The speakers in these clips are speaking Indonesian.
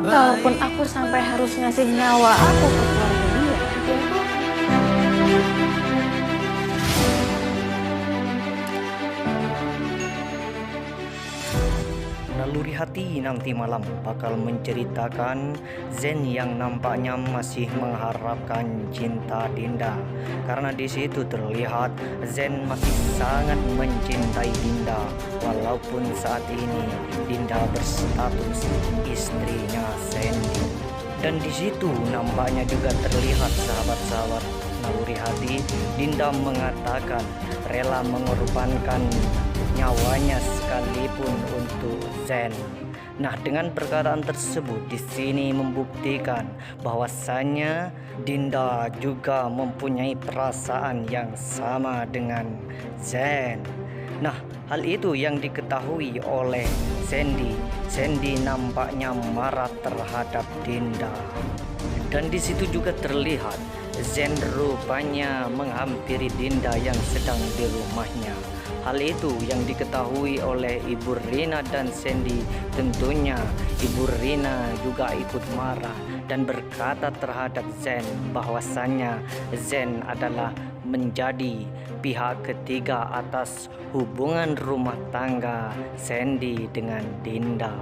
Kalaupun aku sampai harus ngasih nyawa aku ke keluarga dia, dia tuh Naluri Hati nanti malam bakal menceritakan Zen yang nampaknya masih mengharapkan cinta Dinda, karena di situ terlihat Zen masih sangat mencintai Dinda walaupun saat ini Dinda berstatus istrinya Sandy. Dan di situ nampaknya juga terlihat sahabat-sahabat Naluri Hati, Dinda mengatakan rela mengorbankan nyawanya sekalipun untuk Zen. Nah, dengan perkataan tersebut di sini membuktikan bahwasannya Dinda juga mempunyai perasaan yang sama dengan Zen. Nah, hal itu yang diketahui oleh Sandy. Sandy nampaknya marah terhadap Dinda. Dan di situ juga terlihat Zen rupanya menghampiri Dinda yang sedang di rumahnya. Hal itu yang diketahui oleh Ibu Rina dan Sandy. Tentunya Ibu Rina juga ikut marah dan berkata terhadap Zen bahwasannya Zen adalah menjadi pihak ketiga atas hubungan rumah tangga Sandy dengan Dinda.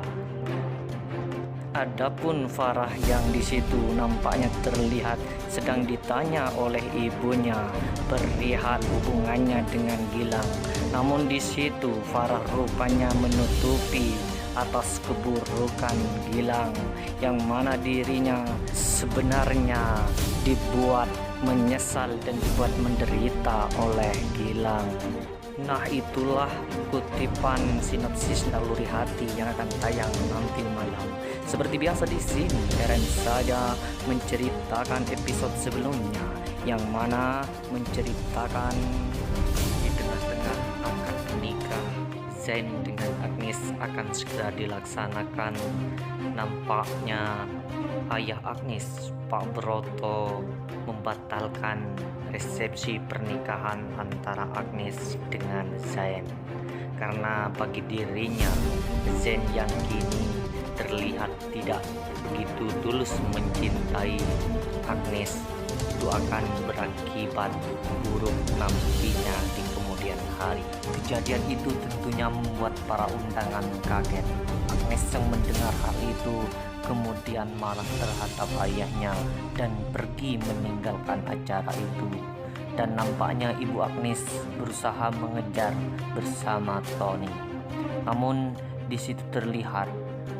Adapun Farah yang di situ nampaknya terlihat sedang ditanya oleh ibunya perihal hubungannya dengan Gilang. Namun di situ Farah rupanya menutupi atas keburukan Gilang, yang mana dirinya sebenarnya dibuat menyesal dan dibuat menderita oleh Gilang. Nah, itulah kutipan sinopsis Naluri Hati yang akan tayang nanti malam. Seperti biasa di sini, Eren saja menceritakan episode sebelumnya, yang mana menceritakan di tengah-tengah akad nikah Zen dengan Agnes akan segera dilaksanakan. Nampaknya ayah Agnes, Pak Broto, membatalkan resepsi pernikahan antara Agnes dengan Zen, karena bagi dirinya Zen yang kini terlihat tidak begitu tulus mencintai Agnes itu akan berakibat buruk nantinya di kemudian hari. Kejadian itu tentunya membuat para undangan kaget. Agnes yang mendengar hal itu kemudian marah terhadap ayahnya dan pergi meninggalkan acara itu. Dan nampaknya Ibu Agnes berusaha mengejar bersama Tony. Namun di situ terlihat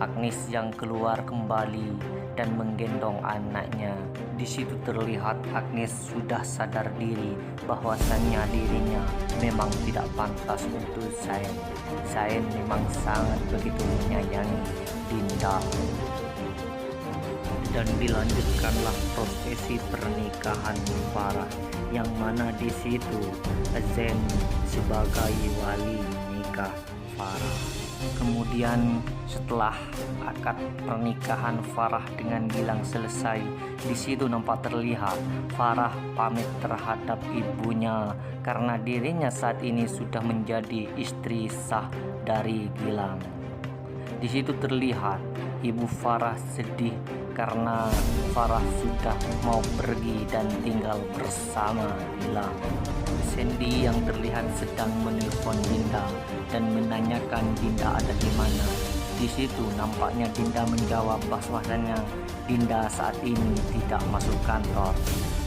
Agnes yang keluar kembali dan menggendong anaknya. Di situ terlihat Agnes sudah sadar diri bahwasannya dirinya memang tidak pantas untuk Zain. Zain memang sangat begitu menyayangi Dinda. Dan dilanjutkanlah prosesi pernikahan Farah, yang mana di situ Zen sebagai wali nikah Farah. Kemudian setelah akad pernikahan Farah dengan Gilang selesai, di situ nampak terlihat Farah pamit terhadap ibunya karena dirinya saat ini sudah menjadi istri sah dari Gilang. Di situ terlihat Ibu Farah sedih karena Farah sudah mau pergi dan tinggal bersama Gilang. Sandy yang terlihat sedang menelpon Dinda dan menanyakan Dinda ada di mana. Di situ nampaknya Dinda menjawab bahwasannya Dinda saat ini tidak masuk kantor.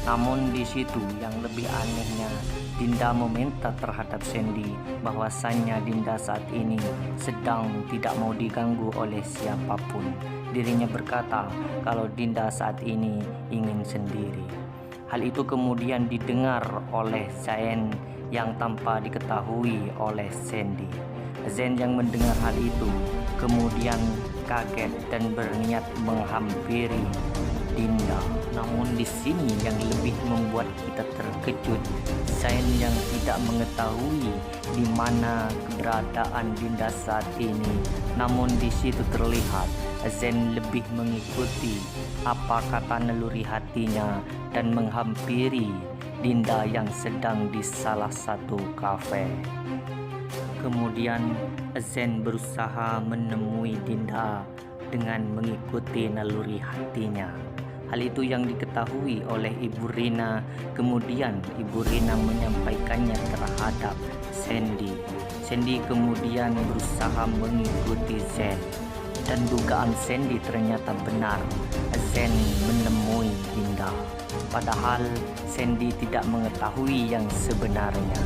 Namun di situ yang lebih anehnya, Dinda meminta terhadap Sandy bahwasannya Dinda saat ini sedang tidak mau diganggu oleh siapapun. Dirinya berkata kalau Dinda saat ini ingin sendiri. Hal itu kemudian didengar oleh Zain yang tanpa diketahui oleh Sandy. Zen yang mendengar hal itu kemudian kaget dan berniat menghampiri Dinda. Namun di sini yang lebih membuat kita terkejut, Zain yang tidak mengetahui di mana keberadaan Dinda saat ini. Namun di situ terlihat Zen lebih mengikuti apa kata naluri hatinya dan menghampiri Dinda yang sedang di salah satu kafe. Kemudian Zen berusaha menemui Dinda dengan mengikuti naluri hatinya. Hal itu yang diketahui oleh Ibu Rina. Kemudian Ibu Rina menyampaikannya terhadap Sandy. Sandy kemudian berusaha mengikuti Zen, dan dugaan Sandy ternyata benar. Zen menemui Dinda, padahal Sandy tidak mengetahui yang sebenarnya.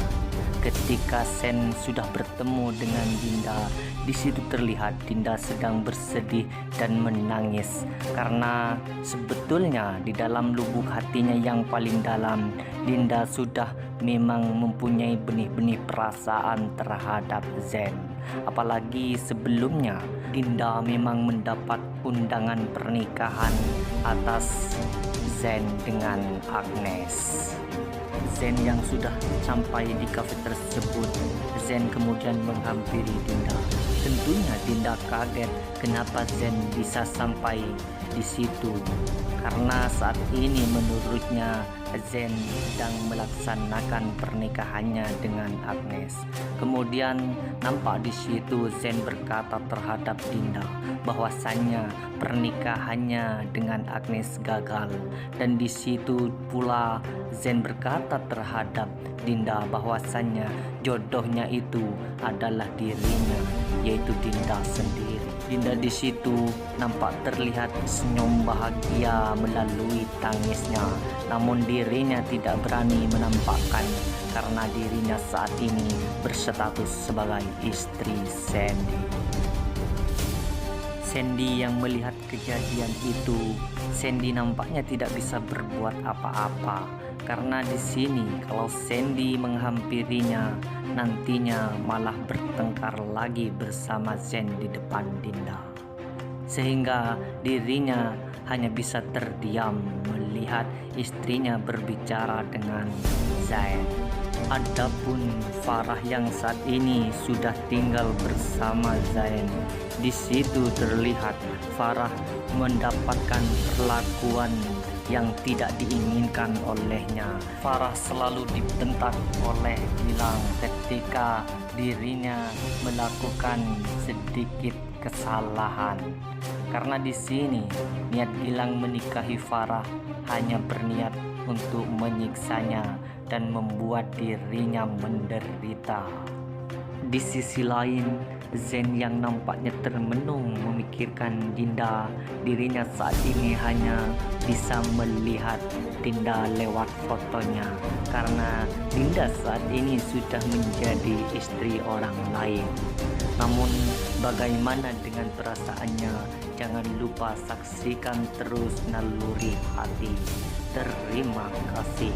Ketika Sen sudah bertemu dengan Dinda, di situ terlihat Dinda sedang bersedih dan menangis karena sebetulnya di dalam lubuk hatinya yang paling dalam, Dinda sudah memang mempunyai benih-benih perasaan terhadap Zen. Apalagi sebelumnya Dinda memang mendapat undangan pernikahan atas Zen dengan Agnes. Zen yang sudah sampai di kafe tersebut, Zen kemudian menghampiri Dinda. Tentunya Dinda kaget kenapa Zen bisa sampai di situ, karena saat ini menurutnya Zen sedang melaksanakan pernikahannya dengan Agnes. Kemudian nampak di situ Zen berkata terhadap Dinda bahwasannya pernikahannya dengan Agnes gagal, dan di situ pula Zen berkata terhadap Dinda bahwasannya jodohnya itu adalah dirinya, yaitu Dinda sendiri. Dinda di situ nampak terlihat senyum bahagia melalui tangisnya, namun dirinya tidak berani menampakkan karena dirinya saat ini berstatus sebagai istri Sandy. Sandy yang melihat kejadian itu, Sandy nampaknya tidak bisa berbuat apa-apa karena di sini kalau Sandy menghampirinya, nantinya malah bertengkar lagi bersama Zen di depan Dinda. Sehingga dirinya hanya bisa terdiam melihat istrinya berbicara dengan Zen. Adapun Farah yang saat ini sudah tinggal bersama Zain, di situ terlihat Farah mendapatkan perlakuan yang tidak diinginkan olehnya. Farah selalu dibentak oleh Gilang ketika dirinya melakukan sedikit kesalahan. Karena di sini niat Gilang menikahi Farah hanya berniat untuk menyiksanya dan membuat dirinya menderita. Di sisi lain, Zen yang nampaknya termenung memikirkan Dinda. Dirinya saat ini hanya bisa melihat Dinda lewat fotonya, karena Dinda saat ini sudah menjadi istri orang lain. Namun bagaimana dengan perasaannya? Jangan lupa saksikan terus Naluri Hati. Terima kasih.